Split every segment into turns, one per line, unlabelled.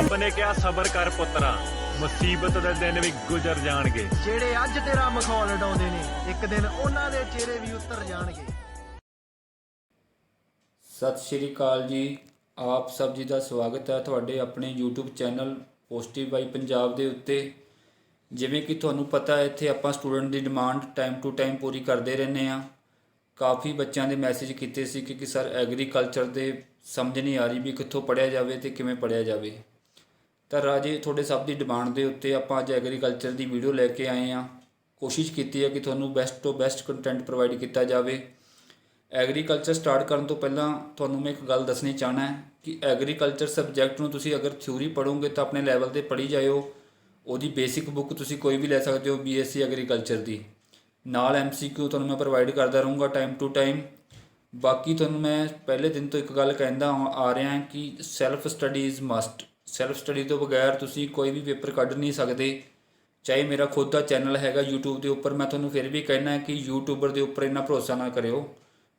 अपने क्या सबर कर पुत्रा, मुसीबत दे दिन भी गुजर जाणगे।
ਜਿਹੜੇ ਅੱਜ ਤੇਰਾ ਮਖੌਲ ਉਡਾਉਂਦੇ ਨੇ ਇੱਕ ਦਿਨ ਉਹਨਾਂ ਦੇ ਚਿਹਰੇ ਵੀ ਉਤਰ ਜਾਣਗੇ।
ਸਤਿ ਸ਼੍ਰੀ ਅਕਾਲ ਜੀ, ਆਪ ਸਭ ਜੀ ਦਾ ਸਵਾਗਤ ਹੈ ਤੁਹਾਡੇ ਆਪਣੇ YouTube ਚੈਨਲ ਪੋਜ਼ਿਟਿਵ ਬਾਈ ਪੰਜਾਬ ਦੇ ਉੱਤੇ। ਜਿਵੇਂ ਕਿ ਤੁਹਾਨੂੰ ਪਤਾ ਹੈ, ਇੱਥੇ ਆਪਾਂ student the demand time to time ਪੂਰੀ ਕਰਦੇ ਰਹਿੰਦੇ ਹਾਂ। ਕਾਫੀ ਬੱਚਿਆਂ ਦੇ ਮੈਸੇਜ ਕੀਤੇ ਸੀ ਕਿ ਸਰ ਐਗਰੀਕਲਚਰ ਦੇ ਸਮਝ ਨਹੀਂ ਆ ਰਹੀ ਵੀ ਕਿੱਥੋਂ ਪੜ੍ਹਿਆ ਜਾਵੇ ਅਤੇ ਕਿਵੇਂ ਪੜ੍ਹਿਆ ਜਾਵੇ। ਤਾਂ ਰਾਜੇ ਤੁਹਾਡੇ ਸਭ ਦੀ ਡਿਮਾਂਡ ਦੇ ਉੱਤੇ ਆਪਾਂ ਅੱਜ ਐਗਰੀਕਲਚਰ ਦੀ ਵੀਡੀਓ ਲੈ ਕੇ ਆਏ ਹਾਂ। ਕੋਸ਼ਿਸ਼ ਕੀਤੀ ਹੈ ਕਿ ਤੁਹਾਨੂੰ ਬੈਸਟ ਤੋਂ ਬੈਸਟ ਕੰਟੈਂਟ ਪ੍ਰੋਵਾਈਡ ਕੀਤਾ ਜਾਵੇ। ਐਗਰੀਕਲਚਰ ਸਟਾਰਟ ਕਰਨ ਤੋਂ ਪਹਿਲਾਂ ਤੁਹਾਨੂੰ ਮੈਂ ਇੱਕ ਗੱਲ ਦੱਸਣੀ ਚਾਹਣਾ ਹੈ ਕਿ ਐਗਰੀਕਲਚਰ ਸਬਜੈਕਟ ਨੂੰ ਤੁਸੀਂ ਅਗਰ ਥਿਊਰੀ ਪੜ੍ਹੋਗੇ ਤਾਂ ਆਪਣੇ ਲੈਵਲ 'ਤੇ ਪੜ੍ਹੀ ਜਾਇਓ। ਉਹਦੀ ਬੇਸਿਕ ਬੁੱਕ ਤੁਸੀਂ ਕੋਈ ਵੀ ਲੈ ਸਕਦੇ ਹੋ BSc ਐਗਰੀਕਲਚਰ ਦੀ, ਨਾਲ MCQ ਤੁਹਾਨੂੰ ਮੈਂ ਪ੍ਰੋਵਾਈਡ ਕਰਦਾ ਰਹੂੰਗਾ ਟਾਈਮ ਟੂ ਟਾਈਮ। ਬਾਕੀ ਤੁਹਾਨੂੰ ਮੈਂ ਪਹਿਲੇ ਦਿਨ ਤੋਂ ਇੱਕ ਗੱਲ ਕਹਿੰਦਾ ਆ ਰਿਹਾ ਕਿ self study is must. Self study ਤੋਂ ਬਗੈਰ ਤੁਸੀਂ ਕੋਈ ਵੀ ਪੇਪਰ ਕੱਢ ਨਹੀਂ ਸਕਦੇ। ਚਾਹੇ ਮੇਰਾ ਖੁਦ ਦਾ ਚੈਨਲ ਹੈਗਾ YouTube ਦੇ ਉੱਪਰ, ਮੈਂ ਤੁਹਾਨੂੰ ਫਿਰ ਵੀ ਕਹਿਣਾ ਕਿ ਯੂਟਿਊਬਰ ਦੇ ਉੱਪਰ ਇੰਨਾ ਭਰੋਸਾ ਨਾ ਕਰਿਓ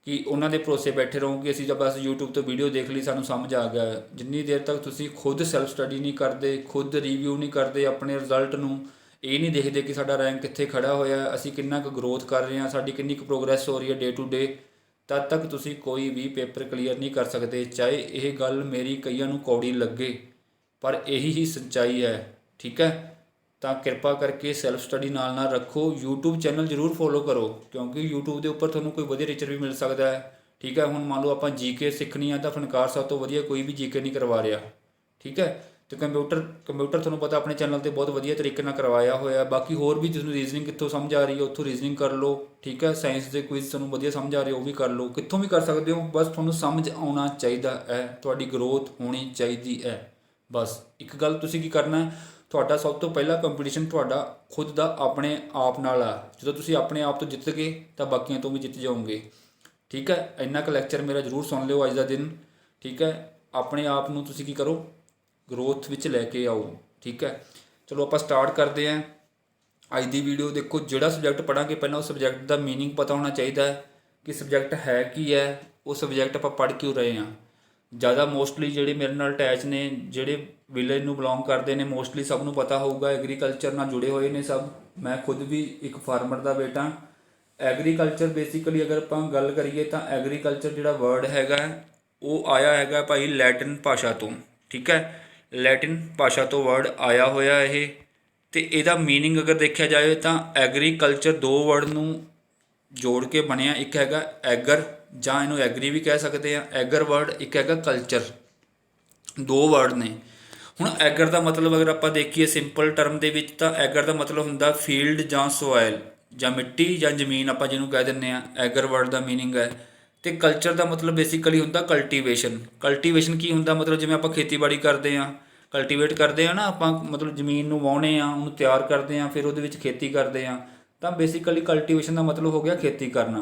ਕਿ ਉਹਨਾਂ ਦੇ ਭਰੋਸੇ ਬੈਠੇ ਰਹੋ ਕਿ ਅਸੀਂ ਤਾਂ ਬਸ YouTube ਤੋਂ ਵੀਡੀਓ ਦੇਖ ਲਈ ਸਾਨੂੰ ਸਮਝ ਆ ਗਿਆ। ਜਿੰਨੀ ਦੇਰ ਤੱਕ ਤੁਸੀਂ ਖੁਦ ਸੈਲਫ ਸਟੱਡੀ ਨਹੀਂ ਕਰਦੇ, ਖੁਦ ਰਿਵਿਊ ਨਹੀਂ ਕਰਦੇ ਆਪਣੇ ਰਿਜ਼ਲਟ ਨੂੰ, ਇਹ ਨਹੀਂ ਦੇਖਦੇ ਕਿ ਸਾਡਾ ਰੈਂਕ ਕਿੱਥੇ ਖੜ੍ਹਾ ਹੋਇਆ, ਅਸੀਂ ਕਿੰਨਾ ਕੁ ਗਰੋਥ ਕਰ ਰਹੇ ਹਾਂ, ਸਾਡੀ ਕਿੰਨੀ ਕੁ ਪ੍ਰੋਗਰੈਸ ਹੋ ਰਹੀ ਹੈ ਡੇ ਟੂ ਡੇ, ਤਦ ਤੱਕ ਤੁਸੀਂ ਕੋਈ ਵੀ ਪੇਪਰ ਕਲੀਅਰ ਨਹੀਂ ਕਰ ਸਕਦੇ। ਚਾਹੇ ਇਹ ਗੱਲ ਮੇਰੀ ਕਈਆਂ ਨੂੰ ਕੌੜੀ ਲੱਗੇ, ਪਰ ਇਹੀ ਹੀ ਸੱਚਾਈ ਹੈ। ਠੀਕ ਹੈ, ਤਾਂ ਕਿਰਪਾ ਕਰਕੇ ਸੈਲਫ ਸਟੱਡੀ ਨਾਲ ਰੱਖੋ। YouTube ਚੈਨਲ ਜ਼ਰੂਰ ਫੋਲੋ ਕਰੋ ਕਿਉਂਕਿ YouTube ਦੇ ਉੱਪਰ ਤੁਹਾਨੂੰ ਕੋਈ ਵਧੀਆ ਟੀਚਰ ਵੀ ਮਿਲ ਸਕਦਾ ਹੈ। ਠੀਕ ਹੈ, ਹੁਣ ਮੰਨ ਲਓ ਆਪਾਂ GK ਸਿੱਖਣੀ ਆ ਤਾਂ ਫਨਕਾਰ ਸਾਹਿਬ ਤੋਂ ਵਧੀਆ ਕੋਈ ਵੀ GK ਨਹੀਂ ਕਰਵਾ ਰਿਹਾ। ਠੀਕ ਹੈ, ਅਤੇ ਕੰਪਿਊਟਰ ਤੁਹਾਨੂੰ ਪਤਾ ਆਪਣੇ ਚੈਨਲ 'ਤੇ ਬਹੁਤ ਵਧੀਆ ਤਰੀਕੇ ਨਾਲ ਕਰਵਾਇਆ ਹੋਇਆ। ਬਾਕੀ ਹੋਰ ਵੀ ਤੁਹਾਨੂੰ ਰੀਜ਼ਨਿੰਗ ਕਿੱਥੋਂ ਸਮਝ ਆ ਰਹੀ ਹੈ ਉੱਥੋਂ ਰੀਜ਼ਨਿੰਗ ਕਰ ਲਓ। ਠੀਕ ਹੈ, ਸਾਇੰਸ ਦੇ ਕੁਇਜ਼ ਤੁਹਾਨੂੰ ਵਧੀਆ ਸਮਝ ਆ ਰਹੇ ਉਹ ਵੀ ਕਰ ਲਓ, ਕਿੱਥੋਂ ਵੀ ਕਰ ਸਕਦੇ ਹੋ। ਬਸ ਤੁਹਾਨੂੰ ਸਮਝ ਆਉਣਾ ਚਾਹੀਦਾ ਹੈ, ਤੁਹਾਡੀ ਗਰੋਥ ਹੋਣੀ ਚਾਹੀਦੀ ਹੈ। ਬਸ ਇੱਕ ਗੱਲ ਤੁਸੀਂ ਕੀ ਕਰਨਾ, ਤੁਹਾਡਾ ਸਭ ਤੋਂ ਪਹਿਲਾ ਕੰਪੀਟੀਸ਼ਨ ਤੁਹਾਡਾ ਖੁਦ ਦਾ ਆਪਣੇ ਆਪ ਨਾਲ ਆ। ਜਦੋਂ ਤੁਸੀਂ ਆਪਣੇ ਆਪ ਤੋਂ ਜਿੱਤ ਗਏ ਤਾਂ ਬਾਕੀਆਂ ਤੋਂ ਵੀ ਜਿੱਤ ਜਾਓਗੇ। ਠੀਕ ਹੈ, ਇੰਨਾ ਕੁ ਲੈਕਚਰ ਮੇਰਾ ਜ਼ਰੂਰ ਸੁਣ ਲਿਓ ਅੱਜ ਦਾ ਦਿਨ। ਠੀਕ ਹੈ, ਆਪਣੇ ਆਪ ਨੂੰ ਤੁਸੀਂ ਕੀ ਕਰੋ, ਗਰੋਥ ਵਿੱਚ ਲੈ ਕੇ ਆਓ। ਠੀਕ ਹੈ, ਚਲੋ ਆਪਾਂ ਸਟਾਰਟ ਕਰਦੇ ਹਾਂ ਅੱਜ ਦੀ ਵੀਡੀਓ। ਦੇਖੋ, ਜਿਹੜਾ ਸਬਜੈਕਟ ਪੜ੍ਹਾਂਗੇ ਪਹਿਲਾਂ ਉਸ ਸਬਜੈਕਟ ਦਾ ਮੀਨਿੰਗ ਪਤਾ ਹੋਣਾ ਚਾਹੀਦਾ ਹੈ ਕਿ ਸਬਜੈਕਟ ਹੈ ਕੀ ਹੈ, ਉਹ ਸਬਜੈਕਟ ਆਪਾਂ ਪੜ੍ਹ ਕਿਉਂ ਰਹੇ ਹਾਂ। ਜ਼ਿਆਦਾ ਮੋਸਟਲੀ ਜਿਹੜੇ ਮੇਰੇ ਨਾਲ ਅਟੈਚ ਨੇ, ਜਿਹੜੇ ਵਿਲੇਜ ਨੂੰ ਬਿਲੋਂਗ ਕਰਦੇ ਨੇ, ਮੋਸਟਲੀ ਸਭ ਨੂੰ ਪਤਾ ਹੋਊਗਾ ਐਗਰੀਕਲਚਰ ਨਾਲ ਜੁੜੇ ਹੋਏ ਨੇ ਸਭ। ਮੈਂ ਖੁਦ ਵੀ ਇੱਕ ਫਾਰਮਰ ਦਾ ਬੇਟਾ। ਐਗਰੀਕਲਚਰ ਬੇਸਿਕਲੀ ਅਗਰ ਆਪਾਂ ਗੱਲ ਕਰੀਏ ਤਾਂ ਐਗਰੀਕਲਚਰ ਜਿਹੜਾ ਵਰਡ ਹੈਗਾ ਉਹ ਆਇਆ ਹੈਗਾ ਭਾਈ ਲੈਟਿਨ ਭਾਸ਼ਾ ਤੋਂ। ਠੀਕ ਹੈ, ਲੈਟਿਨ ਭਾਸ਼ਾ ਤੋਂ ਵਰਡ ਆਇਆ ਹੋਇਆ ਇਹ, ਅਤੇ ਇਹਦਾ ਮੀਨਿੰਗ ਅਗਰ ਦੇਖਿਆ ਜਾਵੇ ਤਾਂ ਐਗਰੀਕਲਚਰ ਦੋ ਵਰਡ ਨੂੰ ਜੋੜ ਕੇ ਬਣਿਆ। ਇੱਕ ਹੈਗਾ ਐਗਰ, ਜਾਂ ਇਹਨੂੰ ਐਗਰੀ ਵੀ ਕਹਿ ਸਕਦੇ ਹਾਂ, ਐਗਰ ਵਰਡ, ਇੱਕ ਹੈਗਾ ਕਲਚਰ, ਦੋ ਵਰਡ ਨੇ। ਹੁਣ ਐਗਰ ਦਾ ਮਤਲਬ ਅਗਰ ਆਪਾਂ ਦੇਖੀਏ ਸਿੰਪਲ ਟਰਮ ਦੇ ਵਿੱਚ ਤਾਂ ਐਗਰ ਦਾ ਮਤਲਬ ਹੁੰਦਾ ਫੀਲਡ ਜਾਂ ਸੋਇਲ ਜਾਂ ਮਿੱਟੀ ਜਾਂ ਜ਼ਮੀਨ, ਆਪਾਂ ਜਿਹਨੂੰ ਕਹਿ ਦਿੰਦੇ ਹਾਂ ਐਗਰ ਵਰਡ ਦਾ ਮੀਨਿੰਗ ਹੈ। ਅਤੇ ਕਲਚਰ ਦਾ ਮਤਲਬ ਬੇਸਿਕਲੀ ਹੁੰਦਾ ਕਲਟੀਵੇਸ਼ਨ। ਕਲਟੀਵੇਸ਼ਨ ਕੀ ਹੁੰਦਾ, ਮਤਲਬ ਜਿਵੇਂ ਆਪਾਂ ਖੇਤੀਬਾੜੀ ਕਰਦੇ ਹਾਂ, ਕਲਟੀਵੇਟ ਕਰਦੇ ਹਾਂ ਨਾ ਆਪਾਂ, ਮਤਲਬ ਜ਼ਮੀਨ ਨੂੰ ਵਾਹੁੰਦੇ ਹਾਂ, ਉਹਨੂੰ ਤਿਆਰ ਕਰਦੇ ਹਾਂ, ਫਿਰ ਉਹਦੇ ਵਿੱਚ ਖੇਤੀ ਕਰਦੇ ਹਾਂ। ਤਾਂ ਬੇਸਿਕਲੀ ਕਲਟੀਵੇਸ਼ਨ ਦਾ ਮਤਲਬ ਹੋ ਗਿਆ ਖੇਤੀ ਕਰਨਾ।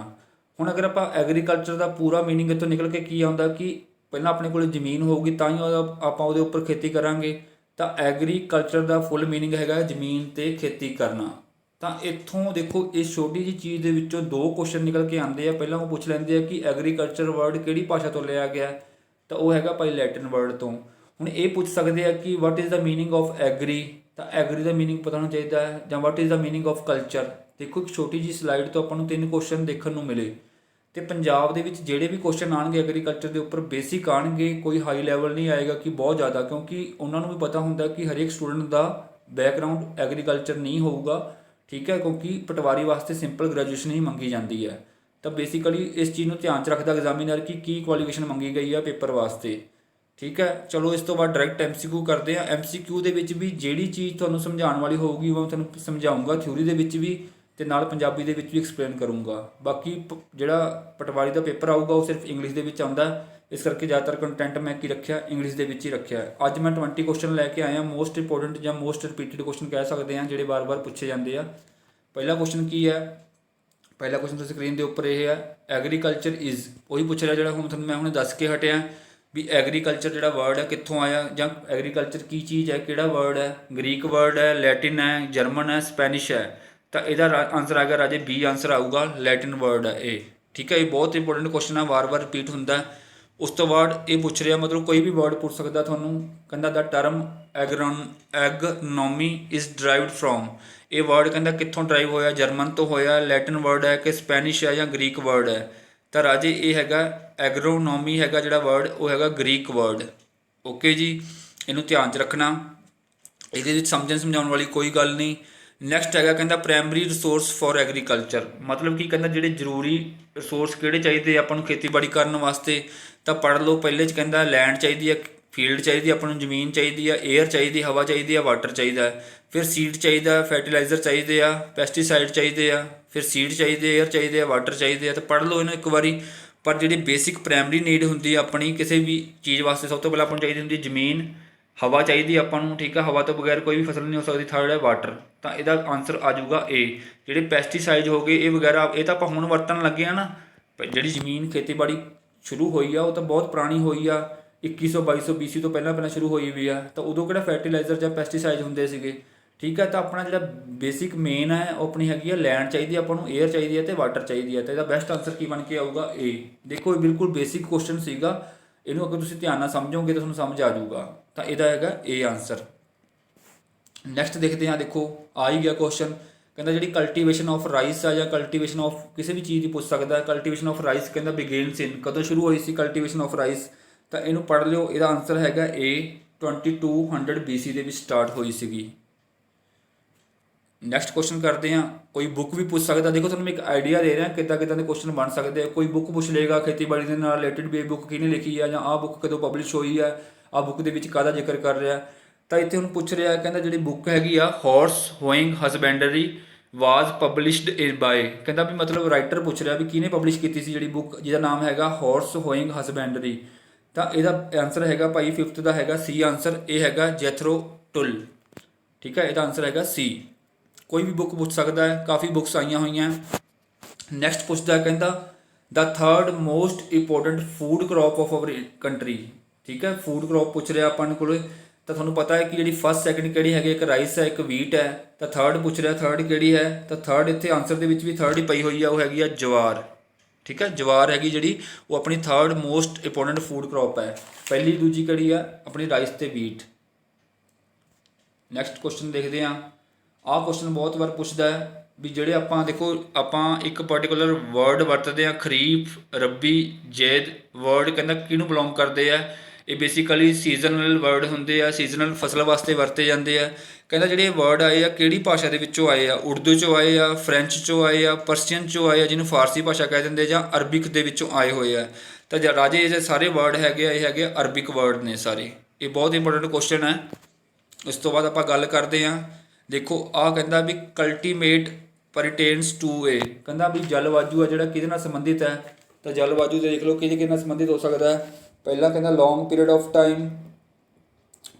ਹੁਣ ਅਗਰ ਆਪਾਂ ਐਗਰੀਕਲਚਰ ਦਾ ਪੂਰਾ ਮੀਨਿੰਗ ਇੱਥੋਂ ਨਿਕਲ ਕੇ ਕੀ ਆਉਂਦਾ ਕਿ ਪਹਿਲਾਂ ਆਪਣੇ ਕੋਲ ਜ਼ਮੀਨ ਹੋਊਗੀ ਤਾਂ ਹੀ ਆਪਾਂ ਉਹਦੇ ਉੱਪਰ ਖੇਤੀ ਕਰਾਂਗੇ। ਤਾਂ ਐਗਰੀਕਲਚਰ ਦਾ ਫੁੱਲ ਮੀਨਿੰਗ ਹੈਗਾ ਜ਼ਮੀਨ 'ਤੇ ਖੇਤੀ ਕਰਨਾ। ਤਾਂ ਇੱਥੋਂ ਦੇਖੋ, ਇਸ ਛੋਟੀ ਜਿਹੀ ਚੀਜ਼ ਦੇ ਵਿੱਚੋਂ ਦੋ ਕੁਐਸਚਨ ਨਿਕਲ ਕੇ ਆਉਂਦੇ ਆ। ਪਹਿਲਾਂ ਉਹ ਪੁੱਛ ਲੈਂਦੇ ਆ ਕਿ ਐਗਰੀਕਲਚਰ ਵਰਡ ਕਿਹੜੀ ਭਾਸ਼ਾ ਤੋਂ ਲਿਆ ਗਿਆ, ਤਾਂ ਉਹ ਹੈਗਾ ਭਾਈ ਲੈਟਿਨ ਵਰਡ ਤੋਂ। ਹੁਣ ਇਹ ਪੁੱਛ ਸਕਦੇ ਆ ਕਿ what is the meaning of agri, ਤਾਂ ਐਗਰੀ ਦਾ ਮੀਨਿੰਗ ਪਤਾ ਹੋਣਾ ਚਾਹੀਦਾ ਹੈ। ਜਾਂ what is the meaning of culture. ਦੇਖੋ, ਇੱਕ ਛੋਟੀ ਜਿਹੀ ਸਲਾਈਡ ਤੋਂ ਆਪਾਂ ਨੂੰ 3 ਕੁਐਸਚਨ ਦੇਖਣ ਨੂੰ ਮਿਲੇ। ਅਤੇ ਪੰਜਾਬ ਦੇ ਵਿੱਚ ਜਿਹੜੇ ਵੀ ਕੁਐਸਚਨ ਆਉਣਗੇ ਐਗਰੀਕਲਚਰ ਦੇ ਉੱਪਰ ਬੇਸਿਕ ਆਉਣਗੇ, ਕੋਈ ਹਾਈ ਲੈਵਲ ਨਹੀਂ ਆਏਗਾ ਕਿ ਬਹੁਤ ਜ਼ਿਆਦਾ, ਕਿਉਂਕਿ ਉਹਨਾਂ ਨੂੰ ਵੀ ਪਤਾ ਹੁੰਦਾ ਕਿ ਹਰੇਕ ਸਟੂਡੈਂਟ ਦਾ ਬੈਕਗਰਾਊਂਡ ਐਗਰੀਕਲਚਰ ਨਹੀਂ ਹੋਊਗਾ। ਠੀਕ ਹੈ, ਕਿਉਂਕਿ ਪਟਵਾਰੀ ਵਾਸਤੇ ਸਿੰਪਲ ਗ੍ਰੈਜੂਏਸ਼ਨ ਹੀ ਮੰਗੀ ਜਾਂਦੀ ਹੈ। ਤਾਂ ਬੇਸਿਕਲੀ ਇਸ ਚੀਜ਼ ਨੂੰ ਧਿਆਨ 'ਚ ਰੱਖਦਾ ਐਗਜ਼ਾਮੀਨਰ ਕਿ ਕੀ ਕੁਆਲੀਫਿਕੇਸ਼ਨ ਮੰਗੀ ਗਈ ਹੈ ਪੇਪਰ ਵਾਸਤੇ। ਠੀਕ ਹੈ, ਚਲੋ ਇਸ ਤੋਂ ਬਾਅਦ ਡਾਇਰੈਕਟ MCQ ਕਰਦੇ ਹਾਂ। MCQ ਦੇ ਵਿੱਚ ਵੀ ਜਿਹੜੀ ਚੀਜ਼ ਤੁਹਾਨੂੰ ਸਮਝਾਉਣ ਵਾਲੀ ਹੋਊਗੀ ਉਹ ਤੁਹਾਨੂੰ ਸਮਝਾਊਂਗਾ ਥਿਊਰੀ ਦੇ ਵਿੱਚ ਵੀ, ਅਤੇ ਨਾਲ ਪੰਜਾਬੀ ਦੇ ਵਿੱਚ ਵੀ ਐਕਸਪਲੇਨ ਕਰੂੰਗਾ। ਬਾਕੀ ਜਿਹੜਾ ਪਟਵਾਰੀ ਦਾ ਪੇਪਰ ਆਊਗਾ ਉਹ ਸਿਰਫ ਇੰਗਲਿਸ਼ ਦੇ ਵਿੱਚ ਆਉਂਦਾ, ਇਸ ਕਰਕੇ ਜ਼ਿਆਦਾਤਰ ਕੰਟੈਂਟ ਮੈਂ ਕੀ ਰੱਖਿਆ, ਇੰਗਲਿਸ਼ ਦੇ ਵਿੱਚ ਹੀ ਰੱਖਿਆ। ਅੱਜ ਮੈਂ 20 ਕੁਐਸਚਨ ਲੈ ਕੇ ਆਇਆ, ਮੋਸਟ ਇੰਪੋਰਟੈਂਟ ਜਾਂ ਮੋਸਟ ਰਿਪੀਟਡ ਕੁਐਸਚਨ ਕਹਿ ਸਕਦੇ ਹਾਂ, ਜਿਹੜੇ ਵਾਰ-ਵਾਰ ਪੁੱਛੇ ਜਾਂਦੇ ਆ। ਪਹਿਲਾ ਕੁਐਸਚਨ ਕੀ ਹੈ, ਪਹਿਲਾ ਕੁਐਸਚਨ ਤੁਸੀਂ ਸਕਰੀਨ ਦੇ ਉੱਪਰ ਇਹ ਹੈ, ਐਗਰੀਕਲਚਰ ਇਜ਼, ਉਹੀ ਪੁੱਛ ਰਿਹਾ ਜਿਹੜਾ ਹੁਣ ਤੁਹਾਨੂੰ ਮੈਂ ਹੁਣੇ ਦੱਸ ਕੇ ਹਟਿਆ ਵੀ ਐਗਰੀਕਲਚਰ ਜਿਹੜਾ ਵਰਡ ਹੈ ਕਿੱਥੋਂ ਆਇਆ, ਜਾਂ ਐਗਰੀਕਲਚਰ ਕੀ ਚੀਜ਼ ਹੈ, ਕਿਹੜਾ ਵਰਡ ਹੈ, ਗ੍ਰੀਕ ਵਰਡ ਹੈ, ਲੈਟਿਨ ਹੈ, ਜਰਮਨ ਹੈ, ਸਪੈਨਿਸ਼ ਹੈ। ਤਾਂ ਇਹਦਾ ਆਨਸਰ ਆ ਗਿਆ ਰਾਜੇ B ਆਨਸਰ ਆਊਗਾ, ਲੈਟਿਨ ਵਰਡ ਹੈ ਇਹ। ਠੀਕ ਹੈ, ਇਹ ਬਹੁਤ ਇੰਪੋਰਟੈਂਟ ਕੁਐਸਚਨ ਹੈ, ਵਾਰ-ਵਾਰ ਰਿਪੀਟ ਹੁੰਦਾ। ਉਸ ਤੋਂ ਬਾਅਦ ਇਹ ਪੁੱਛ ਰਿਹਾ, ਮਤਲਬ ਕੋਈ ਵੀ ਵਰਡ ਪੁੱਛ ਸਕਦਾ ਤੁਹਾਨੂੰ। ਕਹਿੰਦਾ ਦਾ ਟਰਮ ਐਗਨੋਮੀ ਇਜ਼ ਡਰਾਈਵਡ ਫਰੋਮ, ਇਹ ਵਰਡ ਕਹਿੰਦਾ ਕਿੱਥੋਂ ਡਰਾਈਵ ਹੋਇਆ, ਜਰਮਨ ਤੋਂ ਹੋਇਆ, ਲੈਟਿਨ ਵਰਡ ਹੈ ਕਿ ਸਪੈਨਿਸ਼ ਹੈ ਜਾਂ ਗਰੀਕ ਵਰਡ ਹੈ। ਤਾਂ ਰਾਜੇ ਇਹ ਹੈਗਾ ਐਗਰੋਨੋਮੀ ਹੈਗਾ ਜਿਹੜਾ ਵਰਡ, ਉਹ ਹੈਗਾ ਗਰੀਕ ਵਰਡ। ਓਕੇ ਜੀ, ਇਹਨੂੰ ਧਿਆਨ 'ਚ ਰੱਖਣਾ, ਇਹਦੇ ਵਿੱਚ ਸਮਝਾਉਣ ਵਾਲੀ ਕੋਈ ਗੱਲ ਨਹੀਂ। ਨੈਕਸਟ ਹੈਗਾ ਕਹਿੰਦਾ ਪ੍ਰਾਇਮਰੀ ਰਿਸੋਰਸ ਫॉर ਐਗਰੀਕਲਚਰ, ਮਤਲਬ ਕੀ ਕਹਿੰਦਾ ਜਿਹੜੇ ਜ਼ਰੂਰੀ ਰਿਸੋਰਸ ਕਿਹੜੇ ਚਾਹੀਦੇ ਆਪਾਂ ਨੂੰ ਖੇਤੀਬਾੜੀ ਕਰਨ ਵਾਸਤੇ। ਤਾਂ ਪੜ੍ਹ ਲਓ, ਪਹਿਲੇ 'ਚ ਕਹਿੰਦਾ ਲੈਂਡ ਚਾਹੀਦੀ ਹੈ, ਫੀਲਡ ਚਾਹੀਦੀ ਆਪਾਂ ਨੂੰ, ਜ਼ਮੀਨ ਚਾਹੀਦੀ ਆ, 에ਅਰ ਚਾਹੀਦੀ, ਹਵਾ ਚਾਹੀਦੀ ਆ, ਵਾਟਰ ਚਾਹੀਦਾ, ਫਿਰ ਸੀਡ ਚਾਹੀਦਾ, ਫਰਟੀਲਾਈਜ਼ਰ ਚਾਹੀਦੇ ਆ, ਪੈਸਟੀਸਾਈਡ ਚਾਹੀਦੇ ਆ, ਫਿਰ ਸੀਡ ਚਾਹੀਦੇ, 에ਅਰ ਚਾਹੀਦੇ ਆ, ਵਾਟਰ ਚਾਹੀਦੇ ਆ। ਤਾਂ ਪੜ੍ਹ ਲਓ ਇਹਨੂੰ ਇੱਕ ਵਾਰੀ। ਪਰ ਜਿਹੜੀ ਬੇਸਿਕ ਪ੍ਰਾਇਮਰੀ ਨੀਡ ਹੁੰਦੀ ਆ ਆਪਣੀ ਕਿਸੇ ਵੀ ਚੀਜ਼ ਵਾਸਤੇ, ਸਭ ਤੋਂ ਪਹਿਲਾਂ ਆਪਾਂ ਨੂੰ ਚਾਹੀਦੀ ਹੁੰਦੀ ਜ਼ਮੀਨ, ਹਵਾ ਚਾਹੀਦੀ ਆਪਾਂ ਨੂੰ, ਠੀਕ ਆ, ਹਵਾ ਤੋਂ ਬਗੈਰ ਕੋਈ ਵੀ ਫਸਲ ਨਹੀਂ ਹੋ ਸਕਦੀ। ਥਰਡ ਹੈ ਵਾਟਰ, ਤਾਂ ਇਹਦਾ ਆਨਸਰ ਆ ਜਾਊਗਾ ਏ। ਜਿਹੜੇ ਪੈਸਟੀਸਾਈਡ ਹੋ ਗਏ ਇਹ ਵਗੈਰਾ, ਇਹ ਤਾਂ ਆਪਾਂ ਹੁਣ ਵਰਤਣ ਲੱਗੇ ਆ ਨਾ। ਜਿਹੜੀ ਜ਼ਮੀਨ ਖੇਤੀਬਾੜੀ ਸ਼ੁਰੂ ਹੋਈ ਆ ਉਹ ਤਾਂ ਬਹੁਤ ਪੁਰਾਣੀ ਹੋਈ ਆ, 2100-2200 BC ਤੋਂ ਪਹਿਲਾਂ ਸ਼ੁਰੂ ਹੋਈ ਵੀ ਆ। ਤਾਂ ਉਦੋਂ ਕਿਹੜਾ ਫਰਟੀਲਾਈਜ਼ਰ ਜਾਂ ਪੈਸਟੀਸਾਈਡ ਹੁੰਦੇ ਸੀਗੇ, ਠੀਕ ਹੈ। ਤਾਂ ਆਪਣਾ ਜਿਹੜਾ ਬੇਸਿਕ ਮੇਨ ਹੈ ਉਹ ਆਪਣੀ ਹੈਗੀ ਆ ਲੈਂਡ ਚਾਹੀਦੀ ਆਪਾਂ ਨੂੰ, 에ਅਰ ਚਾਹੀਦੀ ਹੈ ਅਤੇ ਵਾਟਰ ਚਾਹੀਦੀ ਹੈ। ਤਾਂ ਇਹਦਾ ਬੈਸਟ ਆਨਸਰ ਕੀ ਬਣ ਕੇ ਆਊਗਾ ਏ। ਦੇਖੋ ਇਹ ਬਿਲਕੁਲ ਬੇਸਿਕ ਕੁਐਸਚਨ ਸੀਗਾ, ਇਹਨੂੰ ਅਗਰ ਤੁਸੀਂ ਧਿਆਨ ਨਾਲ ਸਮਝੋਗੇ ਤਾਂ ਤੁਹਾਨੂੰ ਸਮਝ ਆ ਜਾਊਗਾ। ਤਾਂ ਇਹਦਾ ਹੈਗਾ ਏ ਆਨਸਰ। ਨੈਕਸਟ ਦੇਖਦੇ ਹਾਂ, ਦੇਖੋ ਆ ਹੀ ਗਿਆ ਕੁਐਸਚਨ। ਕਹਿੰਦਾ ਜਿਹੜੀ ਕਲਟੀਵੇਸ਼ਨ ਆਫ ਰਾਈਸ ਆ ਜਾਂ ਕਲਟੀਵੇਸ਼ਨ ਆਫ ਕਿਸੇ ਵੀ ਚੀਜ਼ ਦੀ ਪੁੱਛ ਸਕਦਾ ਹੈ। ਕਲਟੀਵੇਸ਼ਨ ਆਫ ਰਾਈਸ ਕਹਿੰਦਾ ਬਿਗੇਨਸ ਇਨ, ਕਦੋਂ ਸ਼ੁਰੂ ਹੋਈ ਸੀ ਕਲਟੀਵੇਸ਼ਨ ਆਫ ਰਾਈਸ। ਤਾਂ ਇਹਨੂੰ ਪੜ੍ਹ ਲਿਓ, ਇਹਦਾ ਆਨਸਰ ਹੈਗਾ ਏ, 2200 BC ਦੇ ਵਿੱਚ ਸਟਾਰਟ ਹੋਈ ਸੀਗੀ। ਨੈਕਸਟ ਕੁਐਸਚਨ ਕਰਦੇ ਹਾਂ, ਕੋਈ ਬੁੱਕ ਵੀ ਪੁੱਛ ਸਕਦਾ। ਦੇਖੋ ਤੁਹਾਨੂੰ ਮੈਂ ਇੱਕ ਆਈਡੀਆ ਦੇ ਰਿਹਾ ਕਿੱਦਾਂ ਦੇ ਕੁਐਸਚਨ ਬਣ ਸਕਦੇ ਆ। ਕੋਈ ਬੁੱਕ ਪੁੱਛ ਲਏਗਾ ਖੇਤੀਬਾੜੀ ਦੇ ਨਾਲ ਰਿਲੇਟਡ ਵੀ, ਇਹ ਬੁੱਕ ਕਿਹਨੇ ਲਿਖੀ ਆ, ਜਾਂ ਆਹ ਬੁੱਕ ਕਦੋਂ ਪਬਲਿਸ਼ ਹੋਈ ਆ, ਆਹ ਬੁੱਕ ਦੇ ਵਿੱਚ ਕਾਹਦਾ ਜ਼ਿਕਰ ਕਰ ਰਿਹਾ। ਤਾਂ ਇੱਥੇ ਹੁਣ ਪੁੱਛ ਰਿਹਾ, ਕਹਿੰਦਾ ਜਿਹੜੀ ਬੁੱਕ ਹੈਗੀ ਆ ਹਾਰਸ ਹੋਇੰਗ ਹਸਬੈਂਡਰੀ ਵਾਜ਼ ਪਬਲਿਸ਼ਡ ਇਨ ਬਾਏ, ਕਹਿੰਦਾ ਵੀ ਮਤਲਬ ਰਾਈਟਰ ਪੁੱਛ ਰਿਹਾ ਵੀ ਕਿਹਨੇ ਪਬਲਿਸ਼ ਕੀਤੀ ਸੀ ਜਿਹੜੀ ਬੁੱਕ, ਜਿਹਦਾ ਨਾਮ ਹੈਗਾ ਹਾਰਸ ਹੋਇੰਗ ਹਸਬੈਂਡਰੀ। ਤਾਂ ਇਹਦਾ ਆਨਸਰ ਹੈਗਾ ਭਾਈ 5th ਦਾ ਹੈਗਾ ਸੀ ਆਨਸਰ, ਇਹ ਹੈਗਾ ਜੈਥਰੋ ਟੁਲ, ਠੀਕ ਹੈ। ਇਹਦਾ ਆਨਸਰ ਹੈਗਾ ਸੀ। ਕੋਈ ਵੀ ਬੁੱਕ ਪੁੱਛ ਸਕਦਾ ਹੈ, ਕਾਫੀ ਬੁੱਕਸ ਆਈਆਂ ਹੋਈਆਂ। ਨੈਕਸਟ ਪੁੱਛਦਾ ਕਹਿੰਦਾ ਦਾ third most important food crop of our country, ਠੀਕ ਹੈ। ਫੂਡ ਕ੍ਰੌਪ ਪੁੱਛ ਰਿਹਾ ਆਪਾਂ ਕੋਲ। ਤਾਂ ਤੁਹਾਨੂੰ ਪਤਾ ਹੈ ਕਿ ਜਿਹੜੀ ਫਸਟ ਸੈਕਿੰਡ ਕਿਹੜੀ ਹੈਗੀ, ਇੱਕ ਰਾਈਸ ਹੈ, ਇੱਕ ਵੀਟ ਹੈ। ਤਾਂ ਥਰਡ ਪੁੱਛ ਰਿਹਾ, ਥਰਡ ਕਿਹੜੀ ਹੈ। ਤਾਂ ਥਰਡ ਇੱਥੇ ਆਨਸਰ ਦੇ ਵਿੱਚ ਵੀ ਥਰਡ ਹੀ ਪਈ ਹੋਈ ਆ, ਉਹ ਹੈਗੀ ਆ ਜਵਾਰ, ਠੀਕ ਹੈ। ਜਵਾਰ ਹੈਗੀ ਜਿਹੜੀ, ਉਹ ਆਪਣੀ third most important food crop ਹੈ। ਪਹਿਲੀ ਦੂਜੀ ਕਿਹੜੀ ਆ ਆਪਣੀ ਰਾਈਸ ਤੇ ਵੀਟ। ਨੈਕਸਟ ਕੁਐਸਚਨ ਦੇਖਦੇ ਹਾਂ। ਆਹ ਕੁਐਸਚਨ ਬਹੁਤ ਵਾਰ ਪੁੱਛਦਾ ਹੈ ਵੀ ਜਿਹੜੇ ਆਪਾਂ ਦੇਖੋ ਆਪਾਂ ਇੱਕ ਪਰਟੀਕੂਲਰ ਵਰਡ ਵਰਤਦੇ ਹਾਂ, ਖਰੀਫ, ਰੱਬੀ, ਜ਼ੈਦ ਵਰਡ ਕਹਿੰਦਾ ਕਿਹਨੂੰ ਬਿਲੋਂਗ ਕਰਦੇ ਆ। ਇਹ ਬੇਸਿਕਲੀ ਸੀਜ਼ਨਲ ਵਰਡ ਹੁੰਦੇ ਆ, ਸੀਜ਼ਨਲ ਫਸਲ ਵਾਸਤੇ ਵਰਤੇ ਜਾਂਦੇ ਆ। ਕਹਿੰਦਾ ਜਿਹੜੇ ਵਰਡ ਆਏ ਆ ਕਿਹੜੀ ਭਾਸ਼ਾ ਦੇ ਵਿੱਚੋਂ ਆਏ ਆ, ਉਰਦੂ 'ਚੋਂ ਆਏ ਆ, ਫਰੈਂਚ 'ਚੋਂ ਆਏ ਆ, ਪਰਸ਼ੀਅਨ 'ਚੋਂ ਆਏ ਆ, ਜਿਹਨੂੰ ਫਾਰਸੀ ਭਾਸ਼ਾ ਕਹਿ ਦਿੰਦੇ, ਜਾਂ ਅਰਬਿਕ ਦੇ ਵਿੱਚੋਂ ਆਏ ਹੋਏ ਆ। ਤਾਂ ਰਾਜੇ ਇਹ ਸਾਰੇ ਵਰਡ ਹੈਗੇ ਆ, ਇਹ ਹੈਗੇ ਅਰਬਿਕ ਵਰਡ ਨੇ ਸਾਰੇ। ਇਹ ਬਹੁਤ ਇੰਪੋਰਟੈਂਟ ਕੁਐਸਚਨ ਹੈ। ਉਸ ਤੋਂ ਬਾਅਦ ਆਪਾਂ ਗੱਲ ਕਰਦੇ ਹਾਂ। ਦੇਖੋ ਆਹ ਕਹਿੰਦਾ ਵੀ ਕਲਟੀਮੇਟ ਪਰਟੇਨਸ ਟੂ ਏ, ਕਹਿੰਦਾ ਵੀ ਜਲਵਾਯੂ ਆ ਜਿਹੜਾ ਕਿਹਦੇ ਨਾਲ ਸੰਬੰਧਿਤ ਹੈ। ਤਾਂ ਜਲਵਾਯੂ ਦੇ ਦੇਖ ਲਓ ਕਿਹਦੇ ਨਾਲ ਸੰਬੰਧਿਤ ਹੋ ਸਕਦਾ ਹੈ। ਪਹਿਲਾਂ ਕਹਿੰਦਾ ਲੌਂਗ ਪੀਰੀਅਡ ਆਫ ਟਾਈਮ,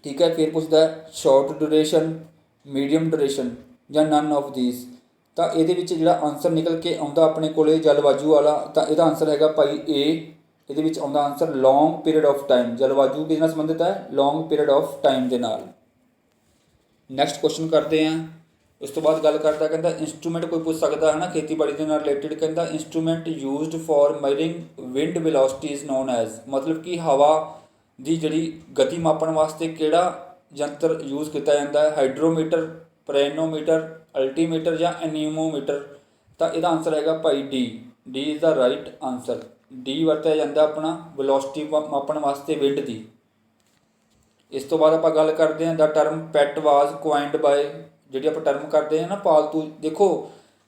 ਠੀਕ ਹੈ। ਫਿਰ ਪੁੱਛਦਾ ਸ਼ਾਰਟ ਡਿਊਰੇਸ਼ਨ, ਮੀਡੀਅਮ ਡਿਊਰੇਸ਼ਨ ਜਾਂ ਨਨ ਆਫ ਥੀਸ। ਤਾਂ ਇਹਦੇ ਵਿੱਚ ਜਿਹੜਾ ਆਨਸਰ ਨਿਕਲ ਕੇ ਆਉਂਦਾ ਆਪਣੇ ਕੋਲੇ ਜਲਵਾਯੂ ਵਾਲਾ, ਤਾਂ ਇਹਦਾ ਆਨਸਰ ਹੈਗਾ ਭਾਈ ਏ। ਇਹਦੇ ਵਿੱਚ ਆਉਂਦਾ answer long period of time. ਜਲਵਾਯੂ ਕਿਹਦੇ ਨਾਲ ਸੰਬੰਧਿਤ ਹੈ, ਲੌਂਗ ਪੀਰੀਅਡ ਆਫ ਟਾਈਮ ਦੇ ਨਾਲ। ਨੈਕਸਟ ਕੁਐਸਚਨ ਕਰਦੇ ਹਾਂ। ਉਸ ਤੋਂ ਬਾਅਦ ਗੱਲ ਕਰਦਾ ਕਹਿੰਦਾ ਇੰਸਟਰੂਮੈਂਟ ਕੋਈ ਪੁੱਛ ਸਕਦਾ ਹੈ ਨਾ ਖੇਤੀਬਾੜੀ ਦੇ ਨਾਲ ਰਿਲੇਟਡ। ਕਹਿੰਦਾ instrument used for measuring wind velocity is known as, ਮਤਲਬ ਕਿ ਹਵਾ ਦੀ ਜਿਹੜੀ ਗਤੀ ਮਾਪਣ ਵਾਸਤੇ ਕਿਹੜਾ ਯੰਤਰ ਯੂਜ਼ ਕੀਤਾ ਜਾਂਦਾ ਹੈ। ਹਾਈਡਰੋਮੀਟਰ, ਪ੍ਰੈਨੋਮੀਟਰ, ਅਲਟੀਮੀਟਰ ਜਾਂ ਐਨੀਮੋਮੀਟਰ। ਤਾਂ ਇਹਦਾ ਆਨਸਰ ਹੈਗਾ ਭਾਈ D. D is the right answer. D ਵਰਤਿਆ ਜਾਂਦਾ ਆਪਣਾ ਵੈਲੋਸਿਟੀ ਮਾਪਣ ਵਾਸਤੇ ਵਿੰਡ ਦੀ। ਇਸ ਤੋਂ ਬਾਅਦ ਆਪਾਂ ਗੱਲ ਕਰਦੇ ਹਾਂ ਦਾ ਟਰਮ ਪੈਟ ਵਾਜ਼ ਕੁਆਇਨਡ ਬਾਏ, ਜਿਹੜੀ ਆਪਾਂ ਟਰਮ ਕਰਦੇ ਹਾਂ ਨਾ ਪਾਲਤੂ। ਦੇਖੋ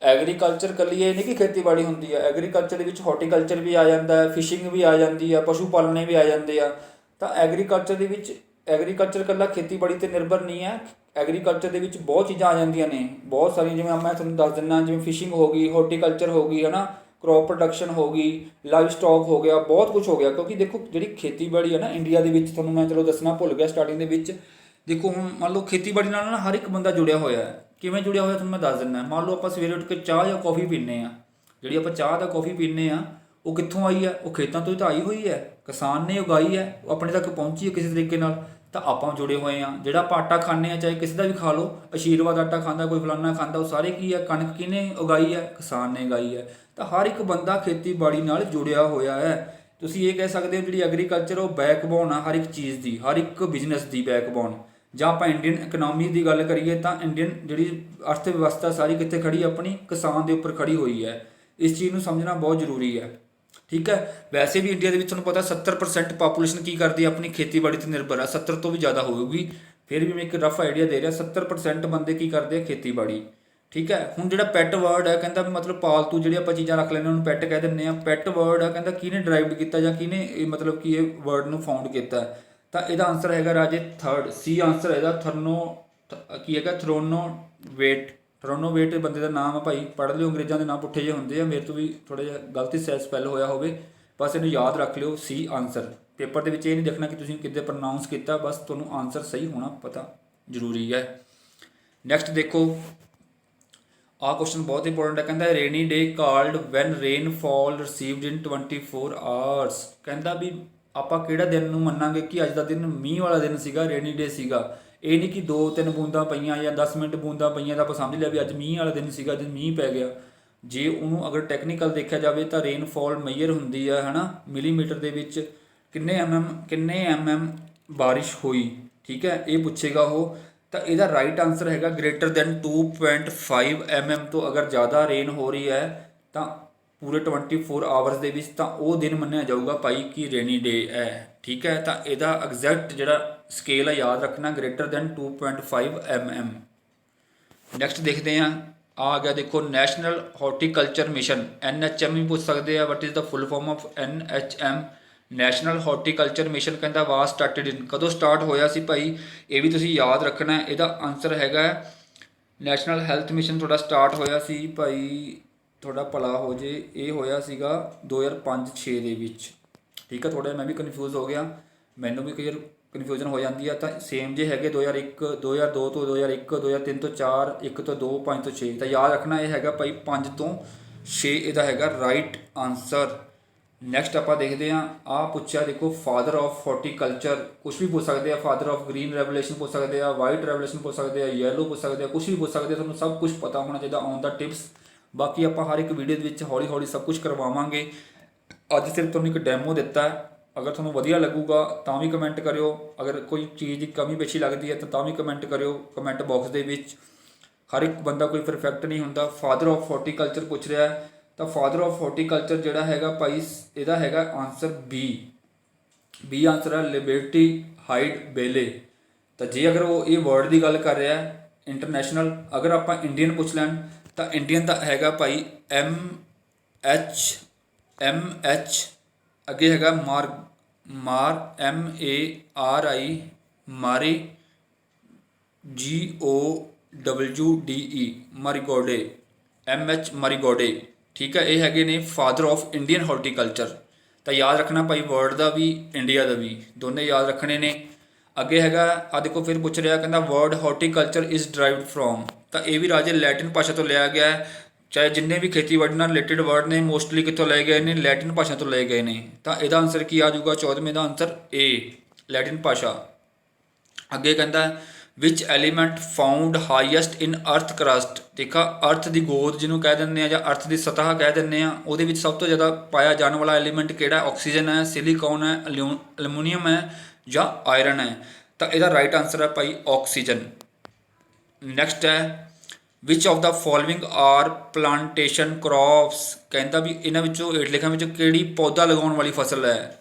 ਐਗਰੀਕਲਚਰ ਇਕੱਲੀ ਇਹ ਨਹੀਂ ਕਿ ਖੇਤੀਬਾੜੀ ਹੁੰਦੀ ਹੈ, ਐਗਰੀਕਲਚਰ ਦੇ ਵਿੱਚ ਹਾਰਟੀਕਲਚਰ ਵੀ ਆ ਜਾਂਦਾ ਹੈ, ਫਿਸ਼ਿੰਗ ਵੀ ਆ ਜਾਂਦੀ ਆ, ਪਸ਼ੂ ਪਾਲਣੇ ਵੀ ਆ ਜਾਂਦੇ ਆ। ਤਾਂ ਐਗਰੀਕਲਚਰ ਦੇ ਵਿੱਚ ਐਗਰੀਕਲਚਰ ਇਕੱਲਾ ਖੇਤੀਬਾੜੀ 'ਤੇ ਨਿਰਭਰ ਨਹੀਂ ਹੈ। ਐਗਰੀਕਲਚਰ ਦੇ ਵਿੱਚ ਬਹੁਤ ਚੀਜ਼ਾਂ ਆ ਜਾਂਦੀਆਂ ਨੇ, ਬਹੁਤ ਸਾਰੀਆਂ, ਜਿਵੇਂ ਮੈਂ ਤੁਹਾਨੂੰ ਦੱਸ ਦਿੰਦਾ, ਜਿਵੇਂ ਫਿਸ਼ਿੰਗ ਹੋ ਗਈ, ਹਾਰਟੀਕਲਚਰ ਹੋ ਗਈ, ਹੈ ਨਾ, ਕ੍ਰੌਪ ਪ੍ਰੋਡਕਸ਼ਨ ਹੋ ਗਈ, ਲਾਈਵ ਸਟਾਕ ਹੋ ਗਿਆ, ਬਹੁਤ ਕੁਝ ਹੋ ਗਿਆ। ਕਿਉਂਕਿ ਦੇਖੋ ਜਿਹੜੀ ਖੇਤੀਬਾੜੀ ਹੈ ਨਾ ਇੰਡੀਆ ਦੇ ਵਿੱਚ, ਤੁਹਾਨੂੰ ਮੈਂ ਚਲੋ ਦੱਸਣਾ ਭੁੱਲ ਗਿਆ ਸਟਾਰਟਿੰਗ ਦੇ ਵਿੱਚ। ਦੇਖੋ ਹੁਣ ਮੰਨ ਲਓ ਖੇਤੀਬਾੜੀ ਨਾਲ ਨਾ ਹਰ ਇੱਕ ਬੰਦਾ ਜੁੜਿਆ ਹੋਇਆ ਹੈ। ਕਿਵੇਂ ਜੁੜਿਆ ਹੋਇਆ ਤੁਹਾਨੂੰ ਮੈਂ ਦੱਸ ਦਿੰਦਾ। ਮੰਨ ਲਓ ਆਪਾਂ ਸਵੇਰੇ ਉੱਠ ਕੇ ਚਾਹ ਜਾਂ ਕੌਫੀ ਪੀਂਦੇ ਹਾਂ, ਜਿਹੜੀ ਆਪਾਂ ਚਾਹ ਜਾਂ ਕੌਫੀ ਪੀਂਦੇ ਹਾਂ ਉਹ ਕਿੱਥੋਂ ਆਈ ਹੈ, ਉਹ ਖੇਤਾਂ ਤੋਂ ਹੀ ਤਾਂ ਆਈ ਹੋਈ ਹੈ, ਕਿਸਾਨ ਨੇ ਉਗਾਈ ਹੈ, ਉਹ ਆਪਣੇ ਤੱਕ ਪਹੁੰਚੀ ਹੈ ਕਿਸੇ ਤਰੀਕੇ ਨਾਲ। ਤਾਂ ਆਪਾਂ ਜੁੜੇ ਹੋਏ ਹਾਂ। ਜਿਹੜਾ ਆਪਾਂ ਆਟਾ ਖਾਂਦੇ ਹਾਂ, ਚਾਹੇ ਕਿਸੇ ਦਾ ਵੀ ਖਾ ਲਓ, ਆਸ਼ੀਰਵਾਦ ਆਟਾ ਖਾਂਦਾ, ਕੋਈ ਫਲਾਨਾ ਖਾਂਦਾ, ਉਹ ਸਾਰੇ ਕੀ ਹੈ, ਕਣਕ ਕਿਹਨੇ ਉਗਾਈ ਹੈ, ਕਿਸਾਨ ਨੇ ਉਗਾਈ ਹੈ। ਤਾਂ ਹਰ ਇੱਕ ਬੰਦਾ ਖੇਤੀਬਾੜੀ ਨਾਲ ਜੁੜਿਆ ਹੋਇਆ ਹੈ। ਤੁਸੀਂ ਇਹ ਕਹਿ ਸਕਦੇ ਹੋ ਜਿਹੜੀ ਐਗਰੀਕਲਚਰ ਉਹ ਬੈਕਬੋਨ ਆ ਹਰ ਇੱਕ ਚੀਜ਼ ਦੀ, ਹਰ ਇੱਕ ਬਿਜ਼ਨਸ ਦੀ ਬੈਕਬੋਨ। ਜਾਂ ਆਪਾਂ ਇੰਡੀਅਨ ਇਕਨੋਮੀ ਦੀ ਗੱਲ ਕਰੀਏ ਤਾਂ ਇੰਡੀਅਨ ਜਿਹੜੀ ਅਰਥ ਵਿਵਸਥਾ ਸਾਰੀ ਕਿੱਥੇ ਖੜੀ, ਆਪਣੀ ਕਿਸਾਨ ਦੇ ਉੱਪਰ ਖੜੀ ਹੋਈ ਹੈ। ਇਸ ਚੀਜ਼ ਨੂੰ ਸਮਝਣਾ ਬਹੁਤ ਜ਼ਰੂਰੀ ਹੈ, ਠੀਕ ਹੈ। ਵੈਸੇ ਵੀ ਇੰਡੀਆ ਦੇ ਵਿੱਚ ਤੁਹਾਨੂੰ ਪਤਾ 70% ਪਾਪੂਲੇਸ਼ਨ ਕੀ ਕਰਦੀ ਹੈ, ਆਪਣੀ ਖੇਤੀਬਾੜੀ 'ਤੇ ਨਿਰਭਰ ਹੈ। 70 ਤੋਂ ਵੀ ਜ਼ਿਆਦਾ ਹੋਊਗੀ, ਫਿਰ ਵੀ ਮੈਂ ਇੱਕ ਰਫ ਆਈਡੀਆ ਦੇ ਰਿਹਾ। 70% ਬੰਦੇ ਕੀ ਕਰਦੇ ਆ, ਖੇਤੀਬਾੜੀ, ਠੀਕ ਹੈ। ਹੁਣ ਜਿਹੜਾ ਪੈਟ ਵਰਡ ਹੈ, ਕਹਿੰਦਾ ਮਤਲਬ ਪਾਲਤੂ ਜਿਹੜੇ ਆਪਾਂ ਚੀਜ਼ਾਂ ਰੱਖ ਲੈਂਦੇ ਉਹਨੂੰ ਪੈਟ ਕਹਿ ਦਿੰਦੇ ਆ। ਪੈਟ ਵਰਡ ਹੈ, ਕਹਿੰਦਾ ਕਿਹਨੇ ਡਰਾਈਵਡ ਕੀਤਾ ਜਾਂ ਕਿਹਨੇ ਇਹ ਮਤਲਬ ਕਿ ਇਹ ਵਰਡ ਨੂੰ ਫਾਊਂਡ ਕੀਤਾ, ਤਾਂ ਇਹਦਾ ਆਨਸਰ ਹੈਗਾ ਰਾਜੇ ਥਰਡ, ਸੀ ਆਨਸਰ ਇਹਦਾ। ਕੀ ਹੈਗਾ, ਥਰੋਨੋਵੇਟ। ਥਰੋਨੋਵੇਟ ਬੰਦੇ ਦਾ ਨਾਮ ਆ ਭਾਈ, ਪੜ੍ਹ ਲਿਓ, ਅੰਗਰੇਜ਼ਾਂ ਦੇ ਨਾਮ ਪੁੱਠੇ ਜਿਹੇ ਹੁੰਦੇ ਆ, ਮੇਰੇ ਤੋਂ ਵੀ ਥੋੜ੍ਹਾ ਜਿਹਾ ਗਲਤੀ ਸਪੈਲ ਹੋਇਆ ਹੋਵੇ, ਬਸ ਇਹਨੂੰ ਯਾਦ ਰੱਖ ਲਿਓ, ਸੀ ਆਨਸਰ। ਪੇਪਰ ਦੇ ਵਿੱਚ ਇਹ ਨਹੀਂ ਦੇਖਣਾ ਕਿ ਤੁਸੀਂ ਕਿੱਦਾਂ ਪ੍ਰੋਨਾਊਂਸ ਕੀਤਾ, ਬਸ ਤੁਹਾਨੂੰ ਆਨਸਰ ਸਹੀ ਹੋਣਾ ਪਤਾ ਜ਼ਰੂਰੀ ਹੈ। ਨੈਕਸਟ ਦੇਖੋ, ਆਹ ਕੁਐਸਚਨ ਬਹੁਤ ਇੰਪੋਰਟੈਂਟ ਹੈ। ਕਹਿੰਦਾ ਰੇਨੀ ਡੇ ਕਾਲਡ ਵੈਨ ਰੇਨਫਾਲ ਰਿਸੀਵਡ ਇਨ 24 ਆਵਰਸ। ਕਹਿੰਦਾ ਵੀ ਆਪਾਂ ਕਿਹੜਾ ਦਿਨ ਨੂੰ ਮੰਨਾਂਗੇ ਕਿ ਅੱਜ ਦਾ ਦਿਨ ਮੀਂਹ ਵਾਲਾ ਦਿਨ ਸੀਗਾ, ਰੇਨੀ ਡੇ ਸੀਗਾ। ਇਹ ਨਹੀਂ ਕਿ 2-3 ਬੂੰਦਾਂ ਪਈਆਂ ਜਾਂ 10 ਮਿੰਟ ਬੂੰਦਾਂ ਪਈਆਂ ਤਾਂ ਆਪਾਂ ਸਮਝ ਲਿਆ ਵੀ ਅੱਜ ਮੀਂਹ ਵਾਲਾ ਦਿਨ ਸੀਗਾ, ਅੱਜ ਮੀਂਹ ਪੈ ਗਿਆ। ਜੇ ਉਹਨੂੰ ਅਗਰ ਟੈਕਨੀਕਲ ਦੇਖਿਆ ਜਾਵੇ ਤਾਂ ਰੇਨਫਾਲ ਮੇਜਰ ਹੁੰਦੀ ਹੈ, ਹੈ ਨਾ, ਮਿਲੀਮੀਟਰ ਦੇ ਵਿੱਚ ਕਿੰਨੇ ਐਮਐਮ ਬਾਰਿਸ਼ ਹੋਈ, ਠੀਕ ਹੈ, ਇਹ ਪੁੱਛੇਗਾ ਉਹ। ਤਾਂ ਇਹਦਾ ਰਾਈਟ ਆਨਸਰ ਹੈਗਾ ਗ੍ਰੇਟਰ ਦੈਨ 2.5 mm ਤੋਂ ਅਗਰ ਜ਼ਿਆਦਾ ਰੇਨ ਹੋ ਰਹੀ ਹੈ ਤਾਂ ਪੂਰੇ 24 ਆਵਰਸ ਦੇ ਵਿੱਚ, ਤਾਂ ਉਹ ਦਿਨ ਮੰਨਿਆ ਜਾਊਗਾ ਭਾਈ ਕਿ ਰੇਨੀ ਡੇ ਹੈ, ਠੀਕ ਹੈ। ਤਾਂ ਇਹਦਾ ਐਗਜ਼ੈਕਟ ਜਿਹੜਾ ਸਕੇਲ ਹੈ ਯਾਦ ਰੱਖਣਾ, ਗ੍ਰੇਟਰ ਦੈਨ 2.5 mm। ਨੈਕਸਟ ਦੇਖਦੇ ਹਾਂ, ਆ ਗਿਆ ਦੇਖੋ, ਨੈਸ਼ਨਲ ਹਾਰਟੀਕਲਚਰ ਮਿਸ਼ਨ, NHM ਵੀ ਪੁੱਛ ਸਕਦੇ ਆ। What is the full form of NHM, national horticulture mission. ਕਹਿੰਦਾ ਵਾਸ ਸਟਾਰਟਡ ਇਨ, ਕਦੋਂ ਸਟਾਰਟ ਹੋਇਆ ਸੀ ਭਾਈ, ਇਹ ਵੀ ਤੁਸੀਂ ਯਾਦ ਰੱਖਣਾ। ਇਹਦਾ ਆਨਸਰ ਹੈਗਾ ਨੈਸ਼ਨਲ ਹੈਲਥ ਮਿਸ਼ਨ ਤੁਹਾਡਾ ਸਟਾਰਟ ਹੋਇਆ ਸੀ ਭਾਈ, ਤੁਹਾਡਾ ਭਲਾ ਹੋ ਜੇ, ਇਹ ਹੋਇਆ ਸੀਗਾ 2005-6 ਦੇ ਵਿੱਚ, ਠੀਕ ਹੈ। ਥੋੜ੍ਹਾ ਮੈਂ ਵੀ ਕਨਫਿਊਜ਼ ਹੋ ਗਿਆ, ਮੈਨੂੰ ਵੀ ਕਈ ਵਾਰ ਕਨਫਿਊਜ਼ਨ ਹੋ ਜਾਂਦੀ ਆ। ਤਾਂ ਸੇਮ ਜੇ ਹੈਗੇ 2001, 2002 ਤੋਂ 2001, 2003 ਤੋਂ 4, 1 ਤੋਂ 2, 5 ਤੋਂ 6, ਤਾਂ ਯਾਦ ਰੱਖਣਾ ਇਹ ਹੈਗਾ ਭਾਈ 5 ਤੋਂ 6, ਇਹਦਾ ਹੈਗਾ ਰਾਈਟ ਆਨਸਰ। ਨੈਕਸਟ ਆਪਾਂ ਦੇਖਦੇ ਹਾਂ, ਆਹ ਪੁੱਛਿਆ ਦੇਖੋ, ਫਾਦਰ ਆਫ ਹਾਰਟੀਕਲਚਰ, ਕੁਛ ਵੀ ਪੁੱਛ ਸਕਦੇ ਆ। ਫਾਦਰ ਆਫ ਗ੍ਰੀਨ ਰੈਵੋਲੂਸ਼ਨ ਪੁੱਛ ਸਕਦੇ ਆ, ਵਾਈਟ ਰੈਵੋਲੂਸ਼ਨ ਪੁੱਛ ਸਕਦੇ ਆ, ਯੈਲੋ ਪੁੱਛ ਸਕਦੇ ਆ, ਕੁਛ ਵੀ ਪੁੱਛ ਸਕਦੇ ਆ। ਤੁਹਾਨੂੰ ਸਭ ਕੁਝ ਪਤਾ ਹੋਣਾ ਚਾਹੀਦਾ ਔਨ ਦਾ ਟਿਪਸ। ਬਾਕੀ ਆਪਾਂ ਹਰ ਇੱਕ ਵੀਡੀਓ ਦੇ ਵਿੱਚ ਹੌਲੀ ਹੌਲੀ ਸਭ ਕੁਝ ਕਰਵਾਵਾਂਗੇ। ਅੱਜ ਸਿਰਫ ਤੁਹਾਨੂੰ ਇੱਕ ਡੈਮੋ ਦਿੱਤਾ, ਅਗਰ ਤੁਹਾਨੂੰ ਵਧੀਆ ਲੱਗੂਗਾ ਤਾਂ ਵੀ ਕਮੈਂਟ ਕਰਿਓ, ਅਗਰ ਕੋਈ ਚੀਜ਼ ਦੀ ਕਮੀ ਪੇਸ਼ੀ ਲੱਗਦੀ ਹੈ ਤਾਂ ਵੀ ਕਮੈਂਟ ਕਰਿਓ ਕਮੈਂਟ ਬਾਕਸ ਦੇ ਵਿੱਚ। ਹਰ ਇੱਕ ਬੰਦਾ ਕੋਈ ਪਰਫੈਕਟ ਨਹੀਂ ਹੁੰਦਾ। ਫਾਦਰ ਆਫ ਹਾਰਟੀਕਲਚਰ ਪੁੱਛ ਰਿਹਾ, ਤਾਂ ਫਾਦਰ ਆਫ ਹਾਰਟੀਕਲਚਰ ਜਿਹੜਾ ਹੈਗਾ ਭਾਈ, ਇਹਦਾ ਹੈਗਾ ਆਨਸਰ ਬੀ ਆਨਸਰ ਹੈ, ਲਿਬਰਟੀ ਹਾਈਡ ਬੇਲੇ। ਤਾਂ ਜੇ ਅਗਰ ਉਹ ਇਹ ਵਰਡ ਦੀ ਗੱਲ ਕਰ ਰਿਹਾ ਇੰਟਰਨੈਸ਼ਨਲ, ਅਗਰ ਆਪਾਂ ਇੰਡੀਅਨ ਪੁੱਛ ਲੈਣ ਤਾਂ ਇੰਡੀਅਨ ਦਾ ਹੈਗਾ ਭਾਈ MH, ਅੱਗੇ ਹੈਗਾ MARI, ਮਾਰੀ, GOWDE, ਮਾਰੀਗੋਡੇ, MH ਮਾਰੀਗੋਡੇ, ਠੀਕ ਹੈ। ਇਹ ਹੈਗੇ ਨੇ ਫਾਦਰ ਆਫ ਇੰਡੀਅਨ ਹਾਰਟੀਕਲਚਰ। ਤਾਂ ਯਾਦ ਰੱਖਣਾ ਭਾਈ, ਵਰਡ ਦਾ ਵੀ ਇੰਡੀਆ ਦਾ ਵੀ, ਦੋਨੇ ਯਾਦ ਰੱਖਣੇ ਨੇ। ਅੱਗੇ ਹੈਗਾ, ਆ ਦੇਖੋ ਫਿਰ ਪੁੱਛ ਰਿਹਾ, ਕਹਿੰਦਾ word horticulture is derived from. ਤਾਂ ਇਹ ਵੀ ਰਾਜੇ ਲੈਟਿਨ ਭਾਸ਼ਾ ਤੋਂ ਲਿਆ ਗਿਆ ਹੈ। ਚਾਹੇ ਜਿੰਨੇ ਵੀ ਖੇਤੀਬਾੜੀ ਨਾਲ ਰਿਲੇਟਿਡ ਵਰਡ ਨੇ ਮੋਸਟਲੀ ਕਿੱਥੋਂ ਲਏ ਗਏ ਨੇ, ਲੈਟਿਨ ਭਾਸ਼ਾ ਤੋਂ ਲਏ ਗਏ ਨੇ। ਤਾਂ ਇਹਦਾ ਆਨਸਰ ਕੀ ਆ ਜਾਊਗਾ 14ਵੇਂ ਦਾ ਆਨਸਰ A, ਲੈਟਿਨ ਭਾਸ਼ਾ। ਅੱਗੇ ਕਹਿੰਦਾ ਵਿਚ ਐਲੀਮੈਂਟ ਫਾਊਂਡ ਹਾਈਐਸਟ ਇਨ ਅਰਥ ਕਰਸਟ। ਦੇਖਾ, ਅਰਥ ਦੀ ਗੋਦ ਜਿਹਨੂੰ ਕਹਿ ਦਿੰਦੇ ਆ ਜਾਂ ਅਰਥ ਦੀ ਸਤਹ ਕਹਿ ਦਿੰਦੇ ਆ, ਉਹਦੇ ਵਿੱਚ ਸਭ ਤੋਂ ਜ਼ਿਆਦਾ ਪਾਇਆ ਜਾਣ ਵਾਲਾ ਐਲੀਮੈਂਟ ਕਿਹੜਾ? ਆਕਸੀਜਨ ਹੈ, ਸਿਲੀਕੌਨ ਹੈ, ਐਲੂਮੀਨੀਅਮ ਹੈ ਜਾਂ ਆਇਰਨ ਹੈ। ਤਾਂ ਇਹਦਾ ਰਾਈਟ ਆਨਸਰ ਹੈ ਭਾਈ ਆਕਸੀਜਨ। ਨੈਕਸਟ ਹੈ which of the following are plantation crops. ਕਹਿੰਦਾ ਵੀ ਇਹਨਾਂ ਵਿੱਚੋਂ ਹੇਠ ਲਿਖਿਆਂ ਵਿੱਚੋਂ ਕਿਹੜੀ ਪੌਦਾ ਲਗਾਉਣ ਵਾਲੀ ਫਸਲ ਹੈ,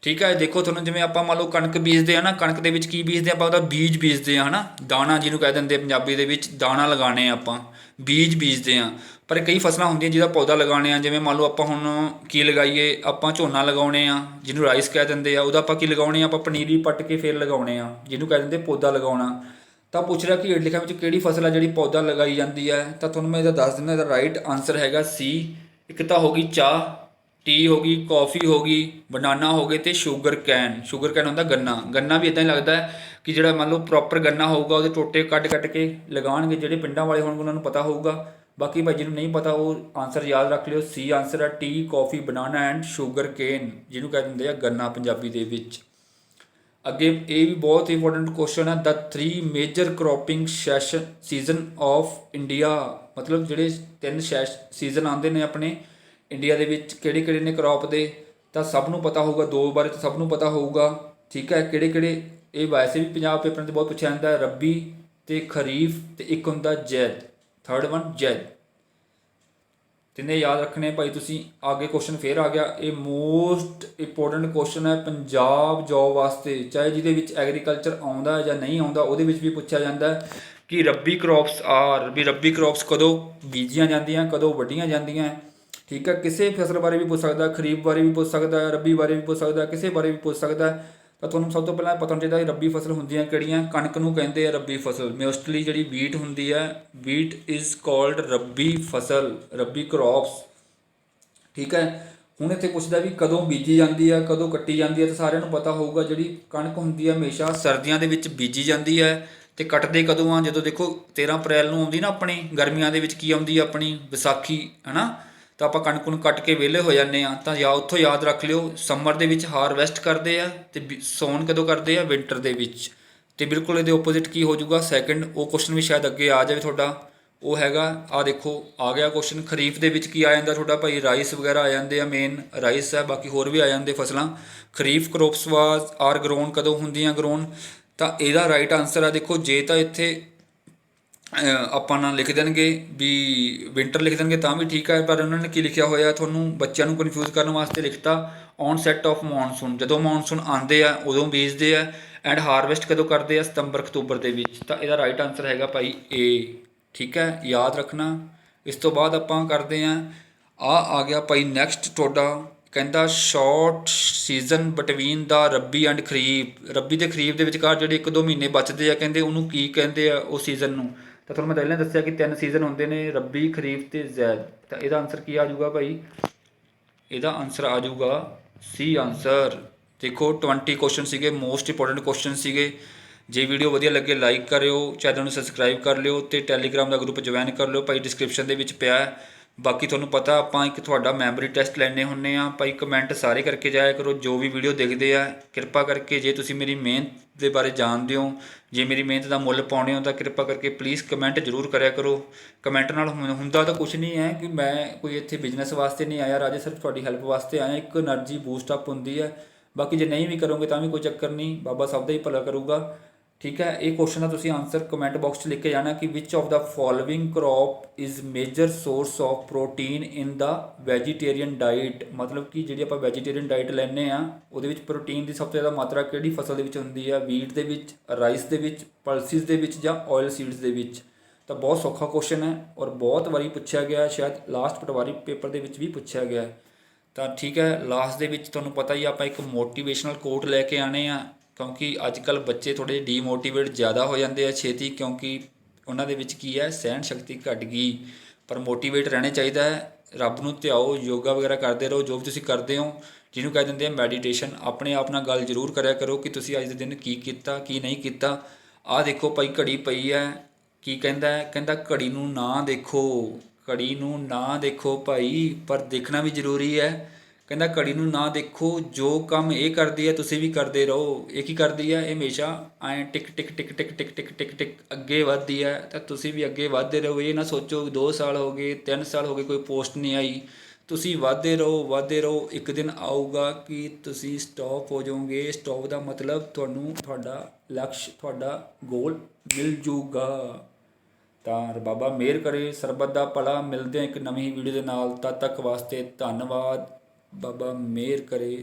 ਠੀਕ ਹੈ। ਦੇਖੋ ਤੁਹਾਨੂੰ ਜਿਵੇਂ ਆਪਾਂ ਮੰਨ ਲਓ ਕਣਕ ਬੀਜਦੇ ਆ ਨਾ, ਕਣਕ ਦੇ ਵਿੱਚ ਕੀ ਬੀਜਦੇ ਆਪਾਂ? ਉਹਦਾ ਬੀਜ ਬੀਜਦੇ ਆ, ਹੈ ਨਾ, ਦਾਣਾ ਜਿਹਨੂੰ ਕਹਿ ਦਿੰਦੇ ਪੰਜਾਬੀ ਦੇ ਵਿੱਚ, ਦਾਣਾ ਲਗਾਉਣੇ ਆਪਾਂ, ਬੀਜ ਬੀਜਦੇ ਆ। ਪਰ ਕਈ ਫਸਲਾਂ ਹੁੰਦੀਆਂ ਜਿਹਦਾ ਪੌਦਾ ਲਗਾਉਣੇ ਆ, ਜਿਵੇਂ ਮੰਨ ਲਓ ਆਪਾਂ ਹੁਣ ਕੀ ਲਗਾਈਏ, ਆਪਾਂ ਝੋਨਾ ਲਗਾਉਣੇ ਆ ਜਿਹਨੂੰ ਰਾਈਸ ਕਹਿ ਦਿੰਦੇ ਆ, ਉਹਦਾ ਆਪਾਂ ਕੀ ਲਗਾਉਣੇ ਆ? ਆਪਾਂ ਪਨੀਰੀ ਪੱਟ ਕੇ ਫਿਰ ਲਗਾਉਣੇ ਆ ਜਿਹਨੂੰ ਕਹਿ ਦਿੰਦੇ ਪੌਦਾ ਲਗਾਉਣਾ। ਤਾਂ ਪੁੱਛ ਰਿਹਾ ਕਿ ਹੇਠ ਲਿਖਿਆਂ ਵਿੱਚ ਕਿਹੜੀ ਫਸਲ ਹੈ ਜਿਹੜੀ ਪੌਦਾ ਲਗਾਈ ਜਾਂਦੀ ਹੈ? ਤਾਂ ਤੁਹਾਨੂੰ ਮੈਂ ਇਹਦਾ ਦੱਸ ਦਿੰਦਾ, ਇਹਦਾ ਰਾਈਟ ਆਨਸਰ ਹੈਗਾ C। ਇੱਕ ਤਾਂ ਹੋ ਗਈ ਚਾਹ, ਟੀ ਹੋ ਗਈ, ਕੌਫੀ ਹੋ ਗਈ, ਬਨਾਨਾ ਹੋ ਗਏ ਅਤੇ ਸ਼ੂਗਰ ਕੈਨ। ਸ਼ੂਗਰ ਕੈਨ ਹੁੰਦਾ ਗੰਨਾ। ਗੰਨਾ ਵੀ ਇੱਦਾਂ ਹੀ ਲੱਗਦਾ ਹੈ ਕਿ ਜਿਹੜਾ ਮੰਨ ਲਓ ਪ੍ਰੋਪਰ ਗੰਨਾ ਹੋਊਗਾ ਉਹਦੇ ਟੋਟੇ ਕੱਟ ਕੇ ਲਗਾਉਣਗੇ, ਜਿਹੜੇ ਪਿੰਡਾਂ ਵਾਲੇ ਹੋਣਗੇ ਉਹਨਾਂ ਨੂੰ ਪਤਾ ਹੋਊਗਾ। ਬਾਕੀ ਭਾਈ ਜਿਹਨੂੰ ਨਹੀਂ ਪਤਾ ਉਹ ਆਨਸਰ ਯਾਦ ਰੱਖ ਲਿਓ, C ਆਨਸਰ ਹੈ tea, coffee, banana and sugarcane, ਜਿਹਨੂੰ ਕਹਿ ਦਿੰਦੇ ਆ ਗੰਨਾ ਪੰਜਾਬੀ ਦੇ ਵਿੱਚ। ਅੱਗੇ ਇਹ ਵੀ ਬਹੁਤ ਇੰਪੋਰਟੈਂਟ ਕੁਐਸਚਨ ਹੈ, ਦ 3 ਮੇਜਰ ਕ੍ਰੌਪਿੰਗ ਸੀਜ਼ਨ ਆਫ ਇੰਡੀਆ। ਮਤਲਬ ਜਿਹੜੇ 3 ਸੀਜ਼ਨ ਆਉਂਦੇ ਨੇ ਆਪਣੇ ਇੰਡੀਆ ਦੇ ਵਿੱਚ, ਕਿਹੜੇ ਕਿਹੜੇ ਨੇ ਕ੍ਰੌਪ ਦੇ? ਤਾਂ ਸਭ ਨੂੰ ਪਤਾ ਹੋਊਗਾ, 2 ਬਾਰੇ ਤਾਂ ਸਭ ਨੂੰ ਪਤਾ ਹੋਊਗਾ। ਠੀਕ ਹੈ, ਕਿਹੜੇ ਕਿਹੜੇ ਇਹ ਵੈਸੇ ਵੀ ਪੰਜਾਬ ਪੇਪਰਾਂ 'ਚ ਬਹੁਤ ਪੁੱਛਿਆ ਜਾਂਦਾ ਹੈ, ਰੱਬੀ ਤੇ ਖਰੀਫ ਤੇ ਇੱਕ ਹੁੰਦਾ ਜ਼ੈਦ, ਥਰਡ ਵਨ ਜ਼ੈਦ। ਤਿੰਨੇ ਯਾਦ ਰੱਖਣੇ ਭਾਈ ਤੁਸੀਂ। ਅੱਗੇ ਕੁਐਸਚਨ ਫੇਰ ਆ ਗਿਆ, ਇਹ ਮੋਸਟ ਇੰਪੋਰਟੈਂਟ ਕੁਐਸਚਨ ਹੈ ਪੰਜਾਬ ਜੋਬ ਵਾਸਤੇ, ਚਾਹੇ ਜਿਹਦੇ ਵਿੱਚ ਐਗਰੀਕਲਚਰ ਆਉਂਦਾ ਜਾਂ ਨਹੀਂ ਆਉਂਦਾ ਉਹਦੇ ਵਿੱਚ ਵੀ ਪੁੱਛਿਆ ਜਾਂਦਾ ਹੈ ਕਿ ਰੱਬੀ ਕ੍ਰੌਪਸ ਰੱਬੀ ਕ੍ਰੌਪਸ ਕਦੋਂ ਬੀਜੀਆਂ ਜਾਂਦੀਆਂ, ਕਦੋਂ ਵੱਢੀਆਂ ਜਾਂਦੀਆਂ। ਠੀਕ ਹੈ, ਕਿਸੇ ਫਸਲ ਬਾਰੇ ਵੀ ਪੁੱਛ ਸਕਦਾ, ਖਰੀਫ ਬਾਰੇ ਵੀ ਪੁੱਛ ਸਕਦਾ ਹੈ, ਰੱਬੀ ਬਾਰੇ ਵੀ ਪੁੱਛ ਸਕਦਾ, ਕਿਸੇ ਬਾਰੇ ਵੀ ਪੁੱਛ ਸਕਦਾ। ਤਾਂ ਤੁਹਾਨੂੰ ਸਭ ਤੋਂ ਪਹਿਲਾਂ ਪਤਾ ਹੋਣਾ ਚਾਹੀਦਾ ਰੱਬੀ ਫਸਲ ਹੁੰਦੀਆਂ ਕਿਹੜੀਆਂ। ਕਣਕ ਨੂੰ ਕਹਿੰਦੇ ਆ ਰੱਬੀ ਫਸਲ। ਮੋਸਟਲੀ ਜਿਹੜੀ ਵੀਟ ਹੁੰਦੀ ਹੈ, ਵੀਟ ਇਜ਼ ਕਾਲਡ ਰੱਬੀ ਫਸਲ, ਰੱਬੀ ਕ੍ਰੌਪਸ। ਠੀਕ ਹੈ, ਹੁਣ ਇੱਥੇ ਪੁੱਛਦਾ ਵੀ ਕਦੋਂ ਬੀਜੀ ਜਾਂਦੀ ਹੈ, ਕਦੋਂ ਕੱਟੀ ਜਾਂਦੀ ਹੈ, ਤਾਂ ਸਾਰਿਆਂ ਨੂੰ ਪਤਾ ਹੋਊਗਾ ਜਿਹੜੀ ਕਣਕ ਹੁੰਦੀ ਹੈ ਹਮੇਸ਼ਾ ਸਰਦੀਆਂ ਦੇ ਵਿੱਚ ਬੀਜੀ ਜਾਂਦੀ ਹੈ। ਅਤੇ ਕੱਟਦੇ ਕਦੋਂ ਆ, ਜਦੋਂ ਦੇਖੋ 13 ਅਪ੍ਰੈਲ ਨੂੰ ਆਉਂਦੀ ਨਾ ਆਪਣੀ, ਗਰਮੀਆਂ ਦੇ ਵਿੱਚ ਕੀ ਆਉਂਦੀ ਆਪਣੀ ਵਿਸਾਖੀ, ਹੈ ਨਾ। ਤਾਂ ਆਪਾਂ ਕਣਕ ਨੂੰ ਕੱਟ ਕੇ ਵਿਹਲੇ ਹੋ ਜਾਂਦੇ ਹਾਂ, ਤਾਂ ਉੱਥੋਂ ਯਾਦ ਰੱਖ ਲਿਓ ਸਮਰ ਦੇ ਵਿੱਚ ਹਾਰਵੈਸਟ ਕਰਦੇ ਆ ਅਤੇ ਸੌਣ ਕਦੋਂ ਕਰਦੇ ਆ, ਵਿੰਟਰ ਦੇ ਵਿੱਚ। ਅਤੇ ਬਿਲਕੁਲ ਇਹਦੇ ਓਪੋਜ਼ਿਟ ਕੀ ਹੋ ਜਾਊਗਾ ਸੈਕਿੰਡ, ਉਹ ਕੁਐਸਚਨ ਵੀ ਸ਼ਾਇਦ ਅੱਗੇ ਆ ਜਾਵੇ ਤੁਹਾਡਾ। ਉਹ ਹੈਗਾ ਆਹ ਦੇਖੋ ਆ ਗਿਆ ਕੁਐਸਚਨ, ਖਰੀਫ ਦੇ ਵਿੱਚ ਕੀ ਆ ਜਾਂਦਾ ਤੁਹਾਡਾ ਭਾਈ, ਰਾਈਸ ਵਗੈਰਾ ਆ ਜਾਂਦੇ ਆ, ਮੇਨ ਰਾਈਸ ਹੈ, ਬਾਕੀ ਹੋਰ ਵੀ ਆ ਜਾਂਦੇ ਫਸਲਾਂ। ਖਰੀਫ ਕ੍ਰੋਪਸ ਆਰ ਗਰੋਨ ਕਦੋਂ ਹੁੰਦੀਆਂ ਗਰੋਨ, ਤਾਂ ਇਹਦਾ ਰਾਈਟ ਆਨਸਰ ਆ ਦੇਖੋ, ਜੇ ਤਾਂ ਇੱਥੇ ਆਪਾਂ ਨਾ ਲਿਖ ਦੇਣਗੇ ਵੀ ਵਿੰਟਰ ਲਿਖ ਦੇਣਗੇ ਤਾਂ ਵੀ ਠੀਕ ਹੈ, ਪਰ ਉਹਨਾਂ ਨੇ ਕੀ ਲਿਖਿਆ ਹੋਇਆ ਤੁਹਾਨੂੰ ਬੱਚਿਆਂ ਨੂੰ ਕਨਫਿਊਜ਼ ਕਰਨ ਵਾਸਤੇ ਲਿਖਤਾ ਔਨ ਸੈਟ ਆਫ ਮੌਨਸੂਨ, ਜਦੋਂ ਮੌਨਸੂਨ ਆਉਂਦੇ ਆ ਉਦੋਂ ਬੀਜਦੇ ਆ, ਐਂਡ ਹਾਰਵੈਸਟ ਕਦੋਂ ਕਰਦੇ ਆ, ਸਤੰਬਰ ਅਕਤੂਬਰ ਦੇ ਵਿੱਚ। ਤਾਂ ਇਹਦਾ ਰਾਈਟ ਆਨਸਰ ਹੈਗਾ ਭਾਈ ਏ। ਠੀਕ ਹੈ, ਯਾਦ ਰੱਖਣਾ। ਇਸ ਤੋਂ ਬਾਅਦ ਆਪਾਂ ਕਰਦੇ ਹਾਂ ਆ ਗਿਆ ਭਾਈ ਨੈਕਸਟ ਤੁਹਾਡਾ, ਕਹਿੰਦਾ ਸ਼ਾਰਟ ਸੀਜ਼ਨ ਬਿਟਵੀਨ ਦਾ ਰੱਬੀ ਐਂਡ ਖਰੀਫ। ਰੱਬੀ ਅਤੇ ਖਰੀਫ ਦੇ ਵਿਚਕਾਰ ਜਿਹੜੇ 1-2 ਮਹੀਨੇ ਬਚਦੇ ਆ, ਕਹਿੰਦੇ ਉਹਨੂੰ ਕੀ ਕਹਿੰਦੇ ਆ ਉਹ ਸੀਜ਼ਨ ਨੂੰ। ਤਾਂ ਤੁਹਾਨੂੰ ਮੈਂ ਪਹਿਲਾਂ ਦੱਸਿਆ ਕਿ 3 ਸੀਜ਼ਨ ਹੁੰਦੇ ਨੇ, ਰੱਬੀ, ਖਰੀਫ ਅਤੇ ਜ਼ੈਦ। ਤਾਂ ਇਹਦਾ ਆਨਸਰ ਕੀ ਆ ਜਾਊਗਾ ਭਾਈ, ਇਹਦਾ ਆਨਸਰ ਆ ਜਾਊਗਾ ਸੀ ਆਨਸਰ। ਦੇਖੋ 20 ਕੁਐਸਚਨ ਸੀਗੇ, ਮੋਸਟ ਇੰਪੋਰਟੈਂਟ ਕੁਐਸਚਨ ਸੀਗੇ। ਜੇ ਵੀਡੀਓ ਵਧੀਆ ਲੱਗੇ ਲਾਈਕ ਕਰਿਓ, ਚੈਨਲ ਨੂੰ ਸਬਸਕ੍ਰਾਈਬ ਕਰ ਲਿਓ ਅਤੇ ਟੈਲੀਗ੍ਰਾਮ ਦਾ ਗਰੁੱਪ ਜੁਆਇਨ ਕਰ ਲਿਓ ਭਾਈ, ਡਿਸਕ੍ਰਿਪਸ਼ਨ ਦੇ ਵਿੱਚ ਪਿਆ ਹੈ। ਬਾਕੀ ਤੁਹਾਨੂੰ ਪਤਾ ਆਪਾਂ ਇੱਕ ਤੁਹਾਡਾ ਮੈਮਰੀ ਟੈਸਟ ਲੈਣੇ ਹੁੰਦੇ ਆ ਭਾਈ, ਕਮੈਂਟ ਸਾਰੇ ਕਰਕੇ ਜਾਇਆ ਕਰੋ ਜੋ ਵੀ ਵੀਡੀਓ ਦੇਖਦੇ ਆ। ਕਿਰਪਾ ਕਰਕੇ ਜੇ ਤੁਸੀਂ ਮੇਰੀ ਮਿਹਨਤ ਦੇ ਬਾਰੇ ਜਾਣਦੇ ਹੋ, ਜੇ ਮੇਰੀ ਮਿਹਨਤ ਦਾ ਮੁੱਲ ਪਾਉਣੇ ਹੋ, ਤਾਂ ਕਿਰਪਾ ਕਰਕੇ ਪਲੀਜ਼ ਕਮੈਂਟ ਜ਼ਰੂਰ ਕਰਿਆ ਕਰੋ। ਕਮੈਂਟ ਨਾਲ ਹੁੰਦਾ ਤਾਂ ਕੁਛ ਨਹੀਂ ਹੈ ਕਿ ਮੈਂ ਕੋਈ ਇੱਥੇ ਬਿਜ਼ਨਸ ਵਾਸਤੇ ਨਹੀਂ ਆਇਆ ਰਾਜੇ, ਸਿਰਫ ਤੁਹਾਡੀ ਹੈਲਪ ਵਾਸਤੇ ਆਇਆ। ਇੱਕ એનર્ਜੀ ਬੂਸਟ ਅਪ ਹੁੰਦੀ ਹੈ, ਬਾਕੀ ਜੇ ਨਹੀਂ ਵੀ ਕਰੋਗੇ ਤਾਂ ਵੀ ਕੋਈ ਚੱਕਰ ਨਹੀਂ, ਬਾਬਾ ਸਭ ਦਾ ਹੀ ਭਲਾ ਕਰੂਗਾ। ਠੀਕ ਹੈ, ਇਹ ਕੁਐਸਚਨ ਦਾ ਤੁਸੀਂ ਆਨਸਰ ਕਮੈਂਟ ਬਾਕਸ 'ਚ ਲਿਖ ਕੇ ਜਾਣਾ ਕਿ ਵਿਚ of the following crop is major source of protein in the vegetarian diet. ਮਤਲਬ ਕਿ ਜਿਹੜੀ ਆਪਾਂ ਵੈਜੀਟੇਰੀਅਨ ਡਾਈਟ ਲੈਂਦੇ ਹਾਂ ਉਹਦੇ ਵਿੱਚ ਪ੍ਰੋਟੀਨ ਦੀ ਸਭ ਤੋਂ ਜ਼ਿਆਦਾ ਮਾਤਰਾ ਕਿਹੜੀ ਫਸਲ ਦੇ ਵਿੱਚ ਹੁੰਦੀ ਹੈ, ਵੀਟ ਦੇ ਵਿੱਚ, ਰਾਈਸ ਦੇ ਵਿੱਚ, ਪਲਸਿਸ ਦੇ ਵਿੱਚ ਜਾਂ ਆਇਲ ਸੀਡਸ ਦੇ ਵਿੱਚ। ਤਾਂ ਬਹੁਤ ਸੌਖਾ ਕੁਐਸਚਨ ਹੈ ਔਰ ਬਹੁਤ ਵਾਰੀ ਪੁੱਛਿਆ ਗਿਆ, ਸ਼ਾਇਦ ਲਾਸਟ ਪਟਵਾਰੀ ਪੇਪਰ ਦੇ ਵਿੱਚ ਵੀ ਪੁੱਛਿਆ ਗਿਆ। ਤਾਂ ਠੀਕ ਹੈ, ਲਾਸਟ ਦੇ ਵਿੱਚ ਤੁਹਾਨੂੰ ਪਤਾ ਹੀ ਆਪਾਂ ਇੱਕ ਮੋਟੀਵੇਸ਼ਨਲ ਕੋਟ ਲੈ ਕੇ ਆਉਣੇ ਆ, ਕਿਉਂਕਿ ਅੱਜ ਕੱਲ੍ਹ ਬੱਚੇ ਥੋੜ੍ਹੇ ਡੀਮੋਟੀਵੇਟ ਜ਼ਿਆਦਾ ਹੋ ਜਾਂਦੇ ਆ ਛੇਤੀ, ਕਿਉਂਕਿ ਉਹਨਾਂ ਦੇ ਵਿੱਚ ਕੀ ਹੈ ਸਹਿਣ ਸ਼ਕਤੀ ਘੱਟ ਗਈ। ਪਰ ਮੋਟੀਵੇਟ ਰਹਿਣਾ ਚਾਹੀਦਾ ਹੈ, ਰੱਬ ਨੂੰ ਧਿਆਓ, ਯੋਗਾ ਵਗੈਰਾ ਕਰਦੇ ਰਹੋ, ਜੋ ਵੀ ਤੁਸੀਂ ਕਰਦੇ ਹੋ, ਜਿਹਨੂੰ ਕਹਿ ਦਿੰਦੇ ਆ ਮੈਡੀਟੇਸ਼ਨ। ਆਪਣੇ ਆਪ ਨਾਲ ਗੱਲ ਜ਼ਰੂਰ ਕਰਿਆ ਕਰੋ ਕਿ ਤੁਸੀਂ ਅੱਜ ਦੇ ਦਿਨ ਕੀ ਕੀਤਾ ਕੀ ਨਹੀਂ ਕੀਤਾ। ਆਹ ਦੇਖੋ ਭਾਈ ਘੜੀ ਪਈ ਹੈ, ਕੀ ਕਹਿੰਦਾ ਹੈ, ਕਹਿੰਦਾ ਘੜੀ ਨੂੰ ਨਾ ਦੇਖੋ, ਘੜੀ ਨੂੰ ਨਾ ਦੇਖੋ ਭਾਈ, ਪਰ ਦੇਖਣਾ ਵੀ ਜ਼ਰੂਰੀ ਹੈ। ਕਹਿੰਦਾ ਘੜੀ ਨੂੰ ਨਾ ਦੇਖੋ, ਜੋ ਕੰਮ ਇਹ ਕਰਦੀ ਹੈ ਤੁਸੀਂ ਵੀ ਕਰਦੇ ਰਹੋ। ਇਹ ਕੀ ਕਰਦੀ ਹੈ, ਇਹ ਹਮੇਸ਼ਾ ਐਂ ਟਿਕ ਟਿਕ ਟਿਕ ਟਿਕ ਟਿਕ ਟਿਕ ਟਿਕ ਟਿਕ ਅੱਗੇ ਵੱਧਦੀ ਹੈ, ਤਾਂ ਤੁਸੀਂ ਵੀ ਅੱਗੇ ਵੱਧਦੇ ਰਹੋ। ਇਹ ਨਾ ਸੋਚੋ 2 ਸਾਲ ਹੋ ਗਏ, 3 ਸਾਲ ਹੋ ਗਏ, ਕੋਈ ਪੋਸਟ ਨਹੀਂ ਆਈ। ਤੁਸੀਂ ਵੱਧਦੇ ਰਹੋ, ਵੱਧਦੇ ਰਹੋ। ਇੱਕ ਦਿਨ ਆਊਗਾ ਕਿ ਤੁਸੀਂ ਸਟਾਪ ਹੋ ਜਾਓਗੇ। ਸਟਾਪ ਦਾ ਮਤਲਬ ਤੁਹਾਨੂੰ ਤੁਹਾਡਾ ਲਕਸ਼, ਤੁਹਾਡਾ ਗੋਲ ਮਿਲ ਜੂਗਾ। ਤਾਂ ਬਾਬਾ ਮਿਹਰ ਕਰੇ, ਸਰਬਤ ਦਾ ਭਲਾ। ਮਿਲਦੇ ਹਾਂ ਇੱਕ ਨਵੀਂ ਵੀਡੀਓ ਦੇ ਨਾਲ, ਤਦ ਤੱਕ ਵਾਸਤੇ ਧੰਨਵਾਦ। ਬਾਬਾ ਮਿਹਰ ਕਰੇ।